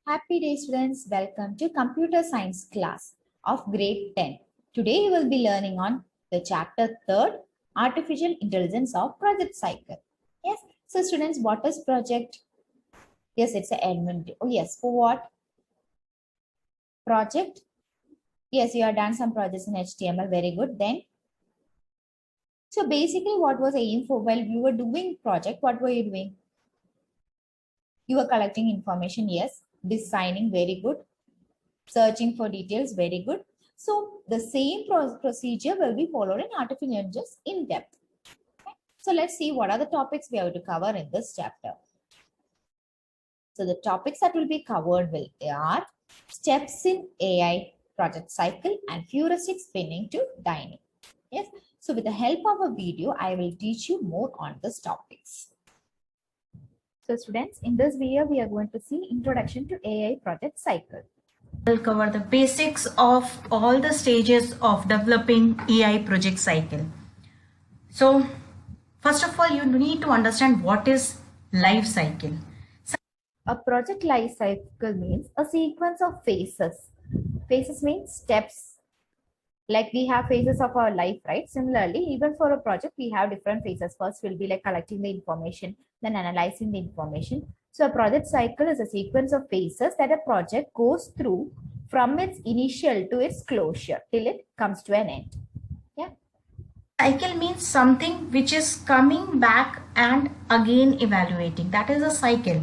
Happy day students, welcome to computer science class of grade 10. Today you will be learning on the chapter 3rd, artificial intelligence of project cycle. Yes, so students, what is project? Yes, it's an admin. Oh yes, for what? Project? Yes, you have done some projects in HTML, very good. Then, so basically what was aim for while you were doing project, what were you doing? You were collecting information, yes, designing, very good. Searching for details, very good. So the same procedure will be followed in artificial intelligence in depth. Okay? So let's see what are the topics we have to cover in this chapter. So the topics that will be covered are steps in AI project cycle and heuristic spinning to dining. Yes. So with the help of a video, I will teach you more on these topics. So students, in this video, we are going to see introduction to AI project cycle. We'll cover the basics of all the stages of developing AI project cycle. So, first of all, you need to understand what is life cycle. A project life cycle means a sequence of phases. Phases means steps. Like we have phases of our life, right? Similarly, even for a project, we have different phases. First will be like collecting the information, then analyzing the information. So a project cycle is a sequence of phases that a project goes through from its initial to its closure till it comes to an end. Yeah. Cycle means something which is coming back and again evaluating. That is a cycle.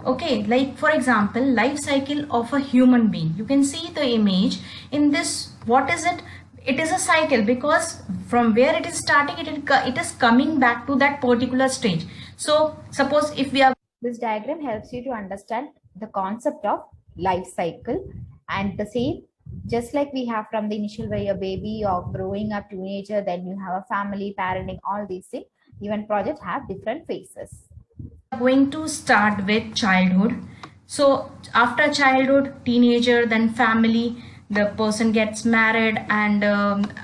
Okay, like for example, life cycle of a human being. You can see the image in this. What is it? It is a cycle because from where it is starting, it is coming back to that particular stage. So suppose if we are, this diagram helps you to understand the concept of life cycle, and the same just like we have from the initial where you're a baby or growing up teenager, then you have a family, parenting, all these things. Even projects have different phases. going to start with childhood. So after childhood, teenager, then family, the person gets married, and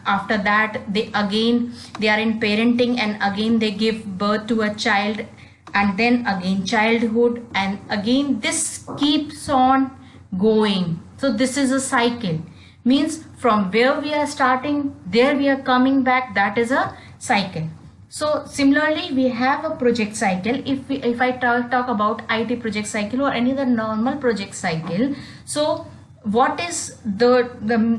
after that they are in parenting, and again they give birth to a child, and then again childhood, and again this keeps on going. So this is a cycle, means from where we are starting, there we are coming back. That is a cycle. So similarly, we have a project cycle. If I talk about IT project cycle or any other normal project cycle, so what is the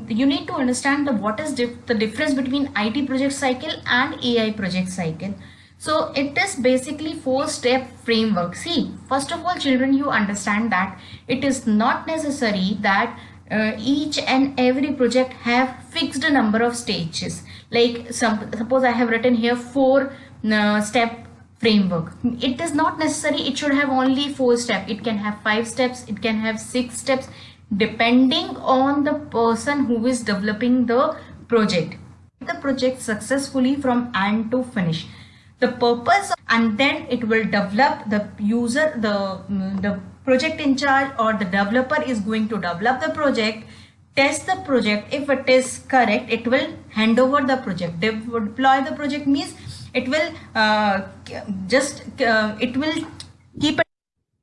you need to understand what is the difference between IT project cycle and AI project cycle. So it is basically 4-step framework. See, first of all, children, you understand that it is not necessary that each and every project have fixed number of stages. Like suppose I have written here 4-step framework. It is not necessary it should have only 4 steps. It can have 5 steps, it can have 6 steps, depending on the person who is developing the project. The project successfully from end to finish. The purpose, and then it will develop the user, the project in charge or the developer is going to develop the project, test the project. If it is correct, it will hand over the project. Deploy the project means it will it will keep it.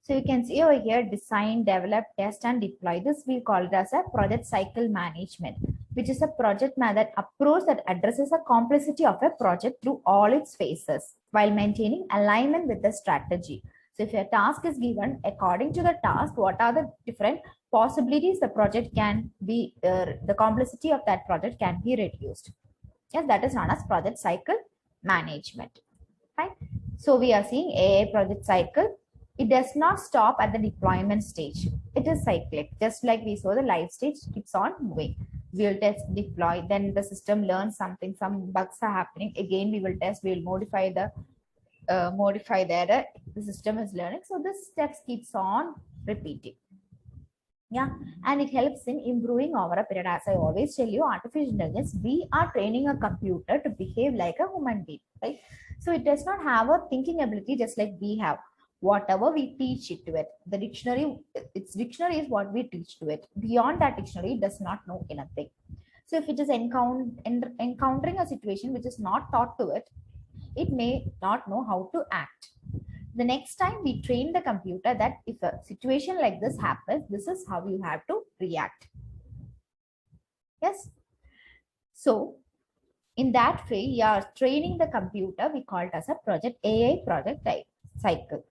So you can see over here, design, develop, test, and deploy. This we call it as a project cycle management, which is a project method approach that addresses the complexity of a project through all its phases while maintaining alignment with the strategy. So if a task is given, according to the task, what are the different possibilities the project can be, the complexity of that project can be reduced. Yes, that is known as project cycle management. Fine. So we are seeing AI project cycle. It does not stop at the deployment stage. It is cyclic. Just like we saw, the life stage keeps on moving. We will test, deploy, then the system learns something, some bugs are happening. Again, we will test, we will modify the error. The system is learning. So this steps keeps on repeating. Yeah, and it helps in improving over a period. As I always tell you, artificial intelligence, we are training a computer to behave like a human being, right? So it does not have a thinking ability just like we have. Whatever we teach it to it, the dictionary, its dictionary is what we teach to it. Beyond that dictionary, it does not know anything. So if it is encountering a situation which is not taught to it, it may not know how to act. The next time we train the computer that if a situation like this happens, this is how you have to react. Yes. So in that way, you are training the computer. We call it as a project AI project type cycle.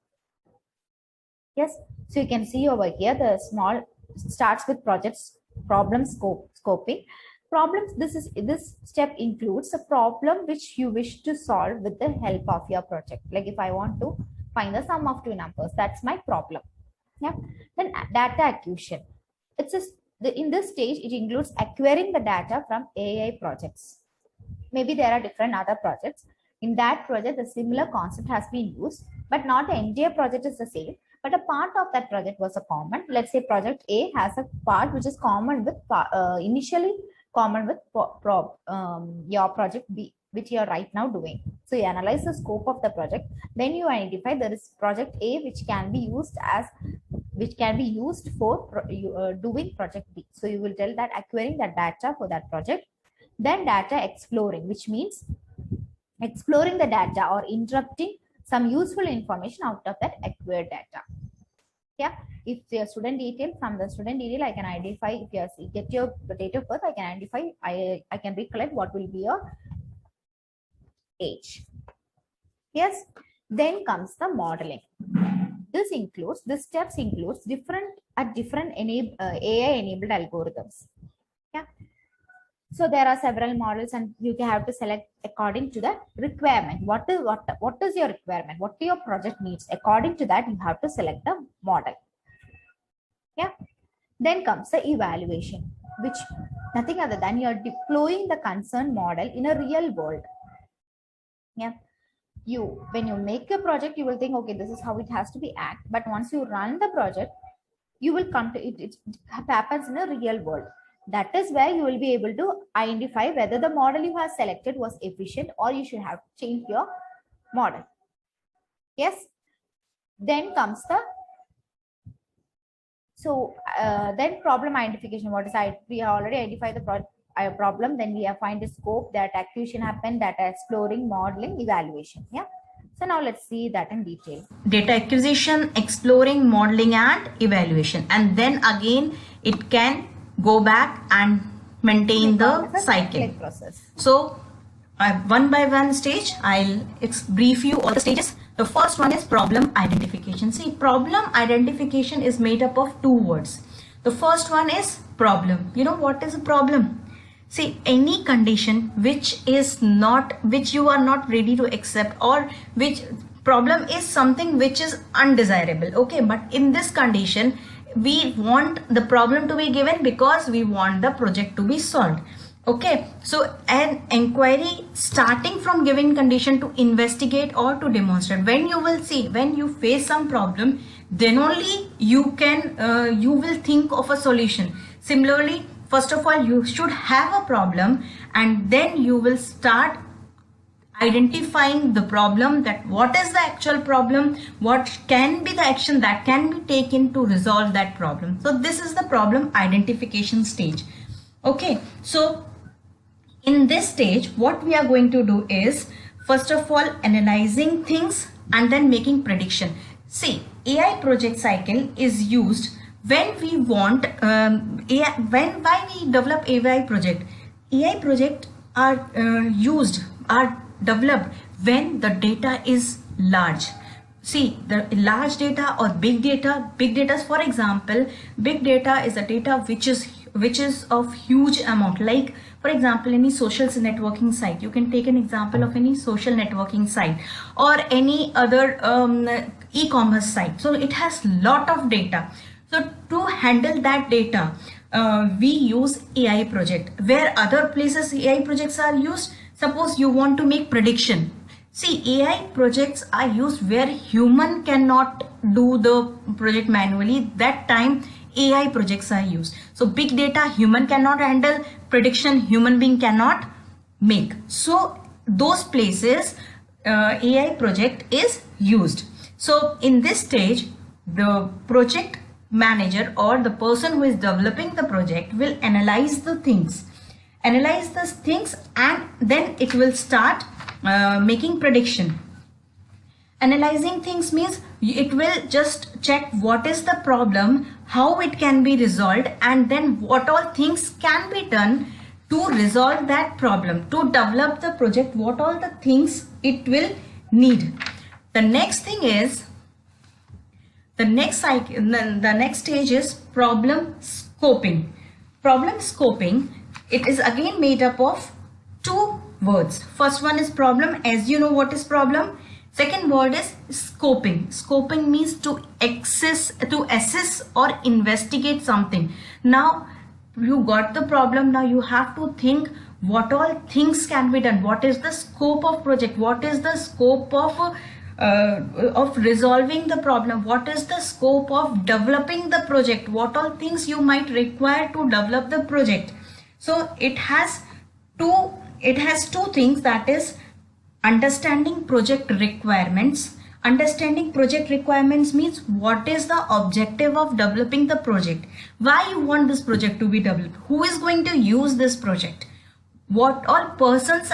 Yes. So you can see over here, the small starts with projects problem scoping. Problems. This step includes a problem which you wish to solve with the help of your project. Like if I want to find the sum of two numbers, that's my problem. Yeah. Then data acquisition. In this stage, it includes acquiring the data from AI projects. Maybe there are different other projects. In that project, a similar concept has been used, but not the entire project is the same. But a part of that project was a common. Let's say project A has a part which is common with initially common with your project B, which you are right now doing. So you analyze the scope of the project, then you identify there is project A which can be used for doing project B. So you will tell that acquiring that data for that project. Then data exploring, which means exploring the data or interrupting some useful information out of that acquired data. Yeah, if the student detail, from the student detail, I can identify, if you get your date of birth, I can identify, I can recollect what will be your age. Yes, then comes the modeling. This steps includes different AI enabled algorithms. Yeah. So there are several models and you have to select according to the requirement. What is your requirement? What your project needs? According to that, you have to select the model. Yeah. Then comes the evaluation, which nothing other than you are deploying the concerned model in a real world. Yeah. When you make a project, you will think, okay, this is how it has to be act. But once you run the project, you will come to it. It happens in a real world. That is where you will be able to identify whether the model you have selected was efficient or you should have changed your model. Yes. Then comes then problem identification. We have already identified the problem. Then we have find the scope, that acquisition happened, data exploring, modeling, evaluation. Yeah. So now let's see that in detail. Data acquisition, exploring, modeling, and evaluation. And then again, it can go back and maintain the cycle process. So one by one stage, I'll brief you all the stages. The first one is problem identification. See, problem identification is made up of two words. The first one is problem. You know what is a problem? See, any condition which you are not ready to accept, or which problem is something which is undesirable. Okay, but in this condition, we want the problem to be given because we want the project to be solved. Okay, so an inquiry starting from given condition to investigate or to demonstrate. When you face some problem, then only you will think of a solution. Similarly, first of all, you should have a problem, and then you will start identifying the problem, that what is the actual problem, what can be the action that can be taken to resolve that problem. So this is the problem identification stage. Okay, so in this stage, what we are going to do is, first of all, analyzing things and then making prediction. See, AI project cycle is used when we want when we develop AI project. AI project are developed when the data is large. See, the large data or big data. Big data, for example, big data is a data which is of huge amount. Like, for example, any social networking site. You can take an example of any social networking site or any other e-commerce site. So it has lot of data. So to handle that data, we use AI project. Where other places AI projects are used, suppose you want to make prediction. See, AI projects are used where human cannot do the project manually. That time AI projects are used. So big data human cannot handle, prediction human being cannot make. So those places AI project is used. So in this stage, the project manager or the person who is developing the project will analyze the things, and then it will start making prediction. Analyzing things means it will just check what is the problem, how it can be resolved, and then what all things can be done to resolve that problem, to develop the project, what all the things it will need. The next thing is, the next stage is problem scoping. Problem scoping, it is again made up of two words. First one is problem, as you know what is problem. Second word is scoping. Scoping means to assess or investigate something. Now you got the problem, now you have to think what all things can be done, what is the scope of project, what is the scope of resolving the problem, what is the scope of developing the project, what all things you might require to develop the project. So it has two things, that is understanding project requirements. Understanding project requirements means what is the objective of developing the project, why you want this project to be developed, who is going to use this project, what all persons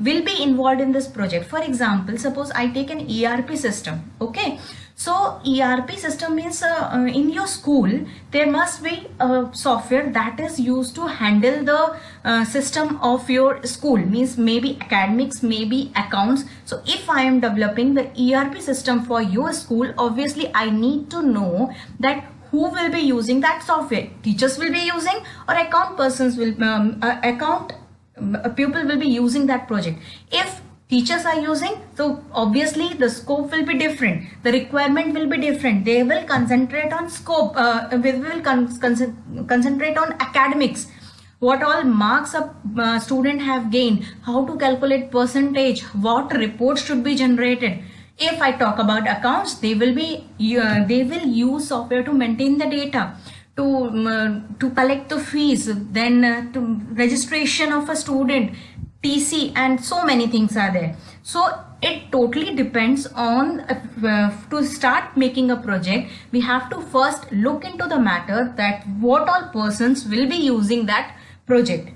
will be involved in this project. For example, suppose I take an ERP system. Okay, so ERP system means in your school there must be a software that is used to handle the system of your school, means maybe academics, maybe accounts. So if I am developing the ERP system for your school, obviously I need to know that who will be using that software. Teachers will be using, or account persons will people will be using that project. If teachers are using, so obviously the scope will be different, the requirement will be different. They will concentrate on scope, we will concentrate on academics, what all marks a student have gained, how to calculate percentage, what reports should be generated. If I talk about accounts, they will use software to maintain the data, to collect the fees, then to registration of a student, TC, and so many things are there. So it totally depends on to start making a project, we have to first look into the matter that what all persons will be using that project.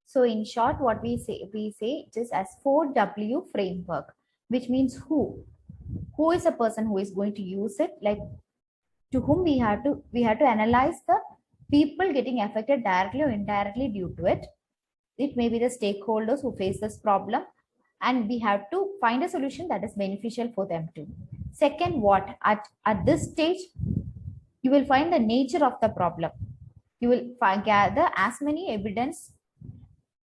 So in short, what we say it is as 4W framework, which means who is a person who is going to use it, like to whom we have to analyze the people getting affected directly or indirectly due to it. It may be the stakeholders who face this problem, and we have to find a solution that is beneficial for them too. Second, what at this stage you will find the nature of the problem. You will gather as many evidence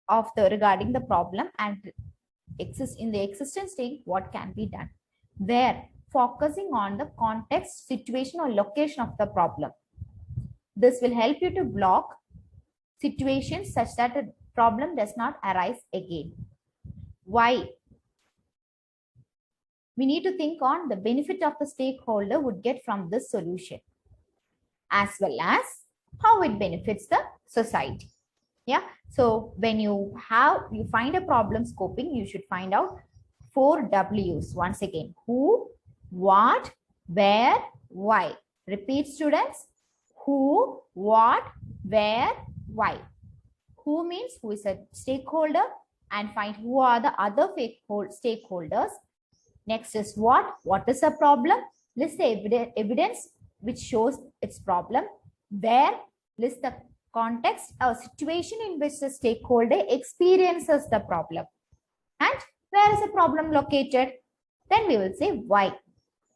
of regarding the problem and in the existence state what can be done. Where focusing on the context, situation, or location of the problem. This will help you to block situations such that a problem does not arise again. Why? We need to think on the benefit of the stakeholder would get from this solution, as well as how it benefits the society. Yeah. So when you find a problem scoping, you should find out 4 W's. Once again, who, what, where, why. Repeat, students. Who, what, where, why. Who means who is a stakeholder, and find who are the other stakeholders. Next is what is the problem? List the evidence which shows its problem. Where? List the context or situation in which the stakeholder experiences the problem. And where is the problem located? Then we will say why.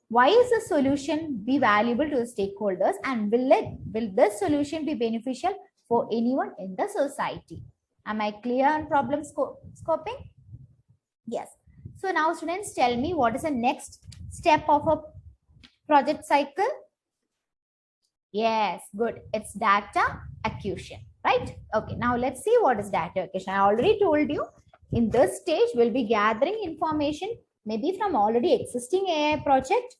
Why is the solution be valuable to the stakeholders, and will this solution be beneficial for anyone in the society? Am I clear on problem scoping? Yes. So now students, tell me what is the next step of a project cycle? Yes, good. It's data acquisition, right? Okay, now let's see what is data acquisition. I already told you in this stage we'll be gathering information maybe from already existing AI project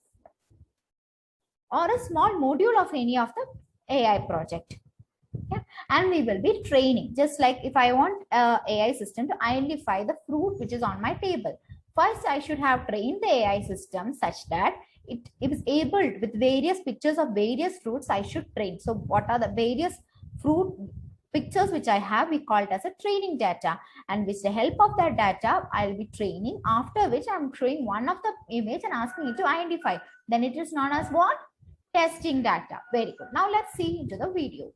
or a small module of any of the AI project. Yeah. And we will be training, just like if I want AI system to identify the fruit which is on my table. First, I should have trained the AI system such that it is able with various pictures of various fruits I should train. So what are the various fruit pictures which I have, we call it as a training data, and with the help of that data, I'll be training, after which I'm showing one of the image and asking it to identify. Then it is known as what? Testing data. Very good. Now let's see into the video.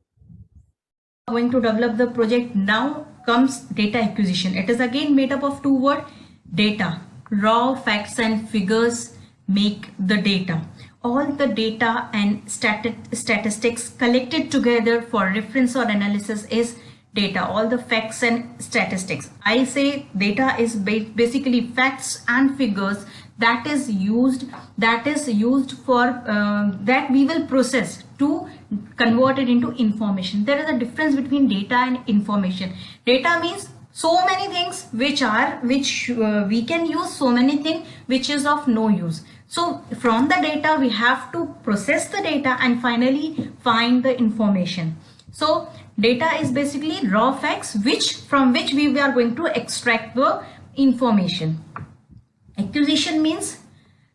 Going to develop the project. Now comes data acquisition. It is again made up of two words: data. Raw facts and figures make the data. All the data and statistics collected together for reference or analysis is data. All the facts and statistics. I say data is basically facts and figures that is used for that we will process to convert it into information. There is a difference between data and information. Data means so many things which we can use, so many things which is of no use. So from the data we have to process the data and finally find the information. So data is basically raw facts from which we are going to extract the information. Acquisition means,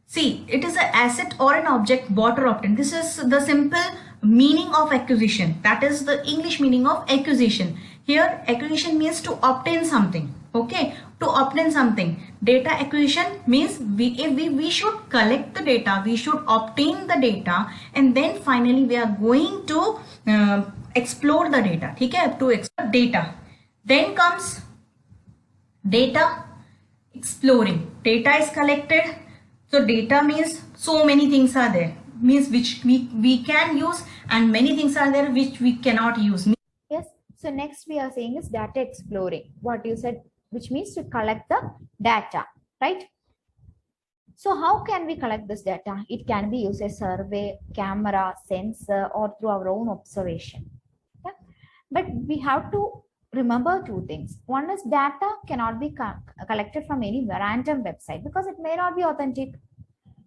see, it is an asset or an object bought or obtained. This is the simple meaning of acquisition. That is the English meaning of acquisition. Here acquisition means to obtain something. Okay, to obtain something. Data acquisition means we should collect the data, we should obtain the data, and then finally we are going to explore the data. Okay, to explore data. Then comes data exploring. Data is collected. So data means so many things are there, means which we can use, and many things are there which we cannot use. Yes. So next we are saying is data exploring. What you said, which means to collect the data, right? So how can we collect this data? It can be used as survey, camera, sensor, or through our own observation. Yeah? But we have to remember two things. One is data cannot be collected from any random website because it may not be authentic.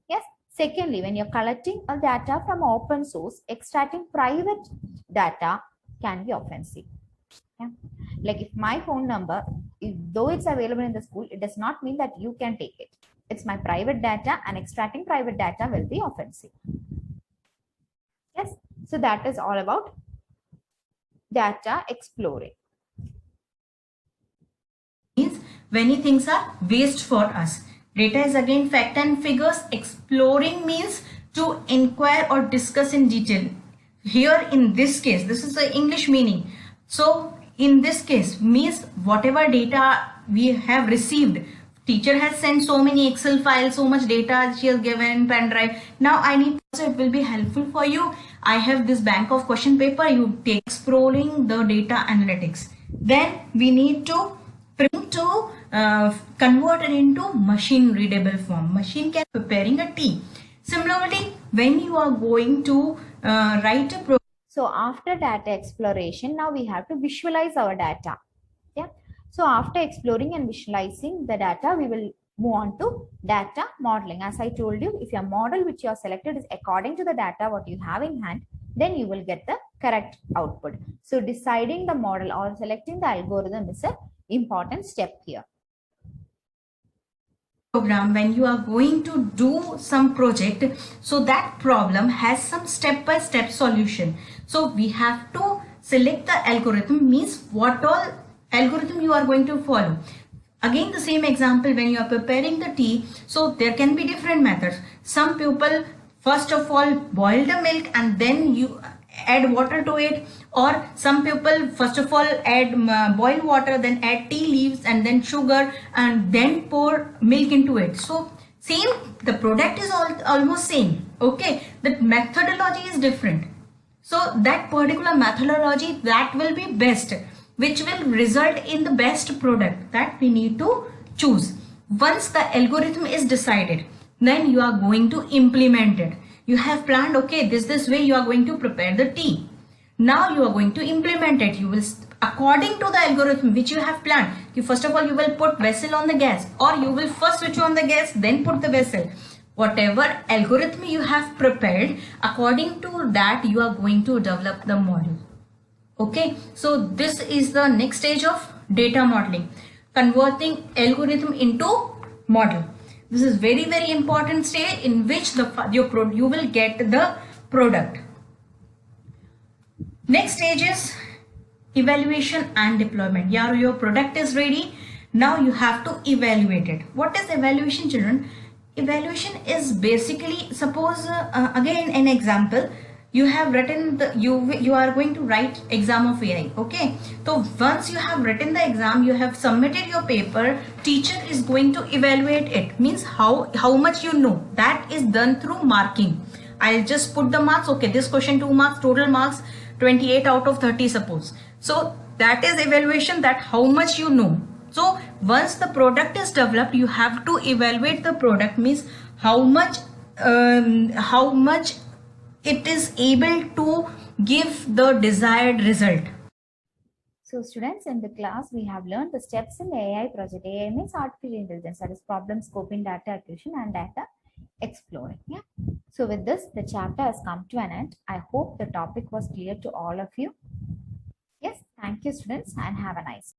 Yes. Secondly, when you're collecting a data from open source, extracting private data can be offensive. Yeah. Like if my phone number, though it's available in the school, it does not mean that you can take it. It's my private data, and extracting private data will be offensive. Yes. So that is all about data exploring. Means many things are waste for us. Data is again fact and figures. Exploring means to inquire or discuss in detail. Here in this case, this is the English meaning. So in this case means whatever data we have received, teacher has sent so many Excel files, so much data she has given in pen drive. Now I need, so it will be helpful for you. I have this bank of question paper. You take exploring the data analytics. Then we need to convert it into machine readable form. Machine can preparing a tea. Similarly, when you are going to write a program. So after data exploration, now we have to visualize our data. Yeah. So after exploring and visualizing the data, we will move on to data modeling. As I told you, if your model which you are selected is according to the data what you have in hand, then you will get the correct output. So deciding the model or selecting the algorithm is a important step here. Program, when you are going to do some project, so that problem has some step-by-step solution. So we have to select the algorithm, means what all algorithm you are going to follow. Again the same example, when you are preparing the tea, so there can be different methods. Some people first of all boil the milk and then you add water to it, or some people first of all add boil water, then add tea leaves and then sugar and then pour milk into it. So same, the product is almost same. Okay, the methodology is different. So that particular methodology that will be best, which will result in the best product, that we need to choose. Once the algorithm is decided, then you are going to implement it. You have planned, okay, this way you are going to prepare the tea. Now you are going to implement it. You will, according to the algorithm which you have planned, you first of all you will put vessel on the gas, or you will first switch on the gas then put the vessel. Whatever algorithm you have prepared, according to that you are going to develop the model. Okay, so this is the next stage of data modeling, converting algorithm into model. This is very important stage in which you will get the product. Next stage is evaluation and deployment. Yeah, your product is ready. Now you have to evaluate it. What is evaluation, children? Evaluation is basically, suppose again an example, you have written the you are going to write exam of AI. Okay, so once you have written the exam, you have submitted your paper, teacher is going to evaluate it, means how much you know. That is done through marking. I'll just put the marks. Okay, this question 2 marks, total marks 28 out of 30 suppose. So that is evaluation, that how much you know. So once the product is developed, you have to evaluate the product, means how much it is able to give the desired result. So students, in the class, we have learned the steps in the AI project. AI means artificial intelligence, that is problem scoping, data acquisition and data exploring. Yeah. So with this, the chapter has come to an end. I hope the topic was clear to all of you. Yes, thank you students and have a nice day.